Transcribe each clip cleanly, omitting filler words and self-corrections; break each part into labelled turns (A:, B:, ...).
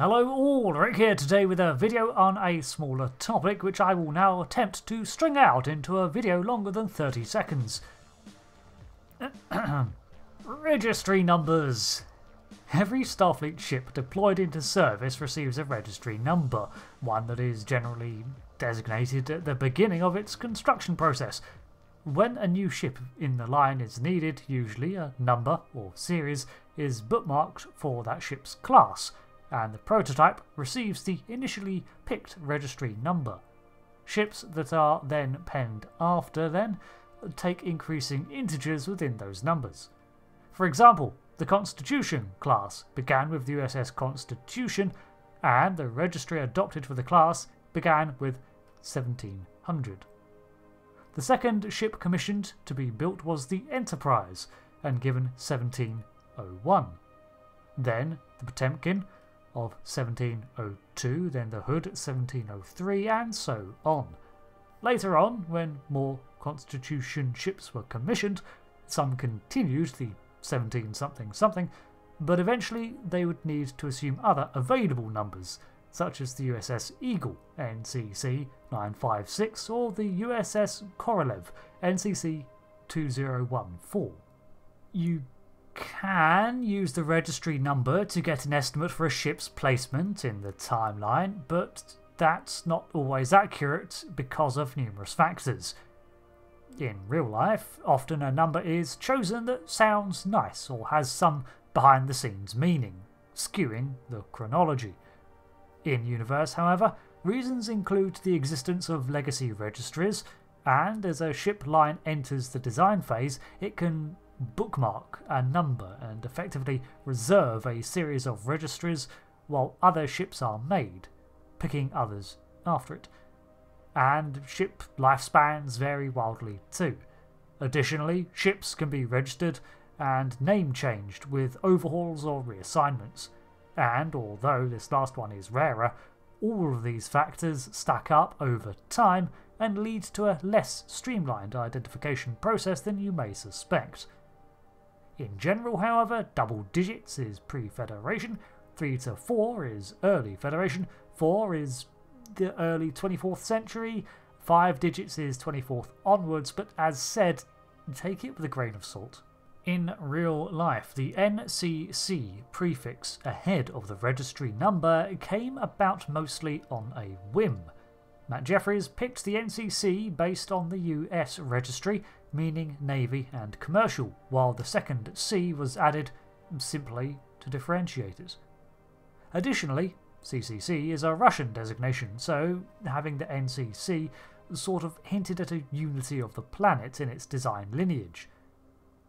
A: Hello all, Rick here today with a video on a smaller topic which I will now attempt to string out into a video longer than 30 seconds. Registry numbers. Every Starfleet ship deployed into service receives a registry number, one that is generally designated at the beginning of its construction process. When a new ship in the line is needed, usually a number or series is bookmarked for that ship's class, and the prototype receives the initially picked registry number. Ships that are then penned after then take increasing integers within those numbers. For example, the Constitution class began with the U.S.S. Constitution, and the registry adopted for the class began with 1700. The second ship commissioned to be built was the Enterprise, and given 1701. Then the Potemkin of 1702, then the Hood 1703, and so on. Later on, when more Constitution ships were commissioned, some continued the 17-something-something, but eventually they would need to assume other available numbers, such as the U.S.S. Eagle, N.C.C. 956, or the U.S.S. Korolev, N.C.C. 2014. You can use the registry number to get an estimate for a ship's placement in the timeline, but that's not always accurate because of numerous factors. In real life, often a number is chosen that sounds nice or has some behind-the-scenes meaning, skewing the chronology. In universe, however, reasons include the existence of legacy registries, and as a ship line enters the design phase, it can bookmark a number and effectively reserve a series of registries while other ships are made, picking others after it. And ship lifespans vary wildly too. Additionally, ships can be registered and name changed with overhauls or reassignments, and although this last one is rarer, all of these factors stack up over time and lead to a less streamlined identification process than you may suspect. In general, however, double digits is pre-Federation, 3 to 4 is early Federation, 4 is the early 24th century, 5 digits is 24th onwards, but as said, take it with a grain of salt. In real life, the N.C.C. prefix ahead of the registry number came about mostly on a whim. Matt Jeffries picked the N.C.C. based on the U.S. registry, meaning Navy and Commercial, while the second C was added simply to differentiate it. Additionally, CCC is a Russian designation, so having the N.C.C. sort of hinted at a unity of the planet in its design lineage.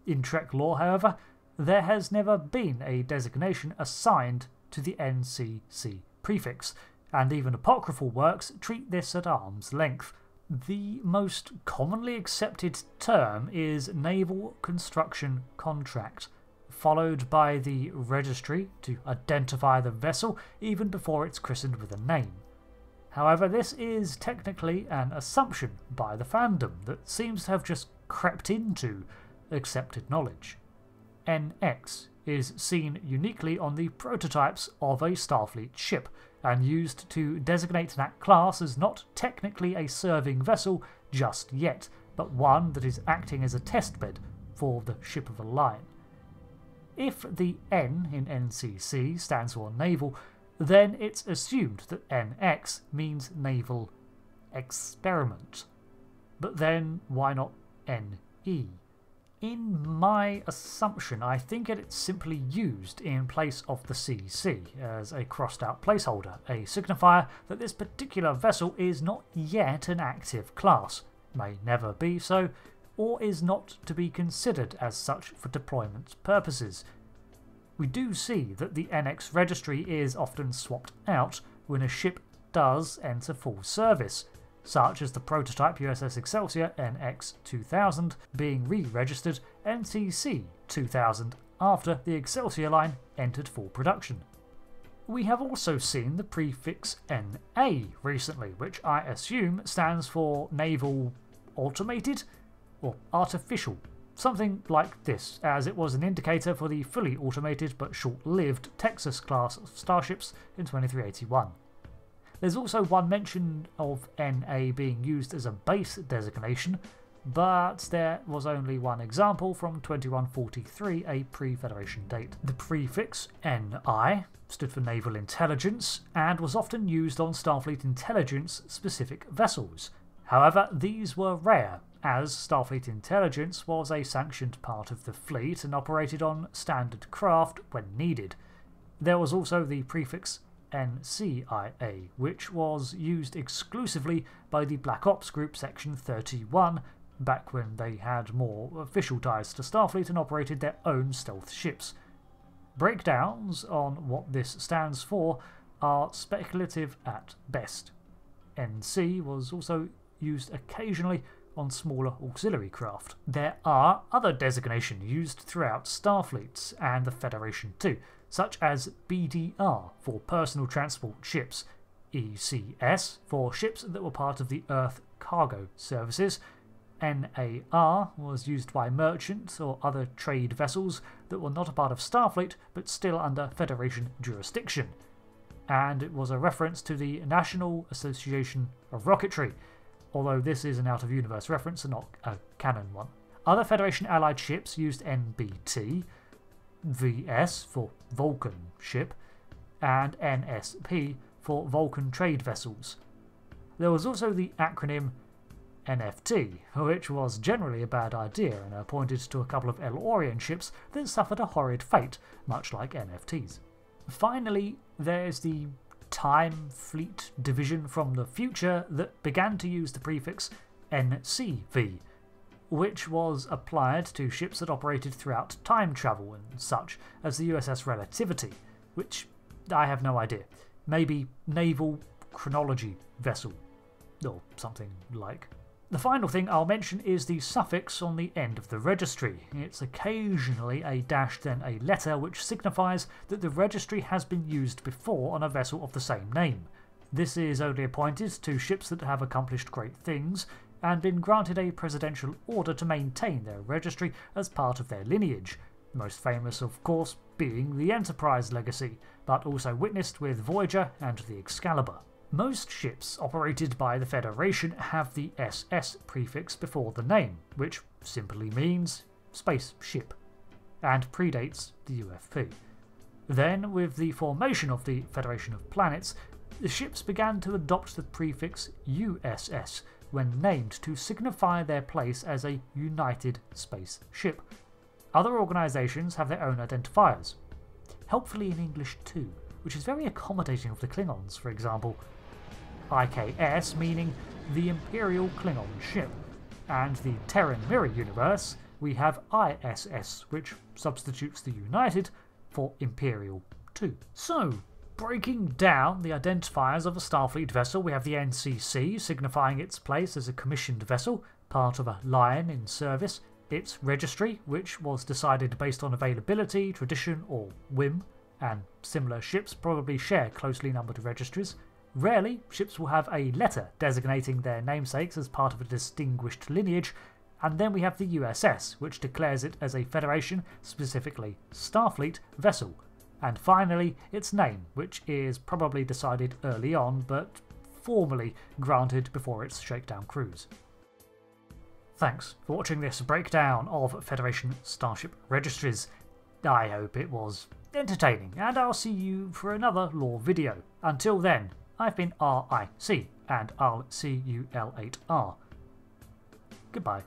A: In Trek lore, however, there has never been a designation assigned to the N.C.C. prefix, and even apocryphal works treat this at arm's length. The most commonly accepted term is Naval Construction Contract, followed by the registry to identify the vessel even before it's christened with a name. However, this is technically an assumption by the fandom that seems to have just crept into accepted knowledge. NX is seen uniquely on the prototypes of a Starfleet ship, and used to designate that class as not technically a serving vessel just yet, but one that is acting as a testbed for the ship of the line. If the N in NCC stands for Naval, then it's assumed that NX means Naval Experiment. But then why not NE? In my assumption, I think it's simply used in place of the CC as a crossed out placeholder, a signifier that this particular vessel is not yet an active class, may never be so, or is not to be considered as such for deployment purposes. We do see that the NX registry is often swapped out when a ship does enter full service, such as the prototype U.S.S. Excelsior NX 2000 being re-registered N.C.C. 2000 after the Excelsior line entered full production. We have also seen the prefix NA recently, which I assume stands for Naval Automated or Artificial something like this, as it was an indicator for the fully automated but short-lived Texas-class starships in 2381. There's also one mention of NA being used as a base designation, but there was only one example from 2143, a pre-Federation date. The prefix NI stood for Naval Intelligence and was often used on Starfleet intelligence-specific vessels. However, these were rare, as Starfleet Intelligence was a sanctioned part of the fleet and operated on standard craft when needed. There was also the prefix NCIA, which was used exclusively by the Black Ops Group Section 31, back when they had more official ties to Starfleet and operated their own stealth ships. Breakdowns on what this stands for are speculative at best. NC was also used occasionally on smaller auxiliary craft. There are other designations used throughout Starfleet and the Federation too, such as BDR for personal transport ships, ECS for ships that were part of the Earth Cargo Services, NAR was used by merchant or other trade vessels that were not a part of Starfleet but still under Federation jurisdiction, and it was a reference to the National Association of Rocketry, although this is an out-of-universe reference and not a canon one. Other Federation allied ships used NBT, VS for Vulcan ship, and NSP for Vulcan trade vessels. There was also the acronym NFT, which was generally a bad idea and pointed to a couple of El-Orient ships that suffered a horrid fate, much like NFTs. Finally, there's the Time Fleet division from the future that began to use the prefix NCV, which was applied to ships that operated throughout time travel and such as the U.S.S. Relativity, which I have no idea. Maybe Naval Chronology Vessel, or something like. The final thing I'll mention is the suffix on the end of the registry. It's occasionally a dash then a letter which signifies that the registry has been used before on a vessel of the same name. This is only appointed to ships that have accomplished great things and been granted a presidential order to maintain their registry as part of their lineage, most famous of course being the Enterprise legacy, but also witnessed with Voyager and the Excalibur. Most ships operated by the Federation have the SS prefix before the name, which simply means space ship, and predates the UFP. Then, with the formation of the Federation of Planets, the ships began to adopt the prefix U.S.S. when named to signify their place as a united space ship. Other organisations have their own identifiers, helpfully in English too, which is very accommodating of the Klingons, for example. IKS meaning the Imperial Klingon ship, and the Terran Mirror universe we have ISS, which substitutes the United for Imperial 2. So, breaking down the identifiers of a Starfleet vessel, we have the N.C.C. signifying its place as a commissioned vessel, part of a line in service, its registry, which was decided based on availability, tradition or whim, and similar ships probably share closely numbered registries. Rarely, ships will have a letter designating their namesakes as part of a distinguished lineage, and then we have the U.S.S, which declares it as a Federation, specifically Starfleet, vessel, and finally its name, which is probably decided early on but formally granted before its shakedown cruise. Thanks for watching this breakdown of Federation Starship registries. I hope it was entertaining, and I'll see you for another lore video. Until then, I've been RIC, and I'll see you L8R. Goodbye.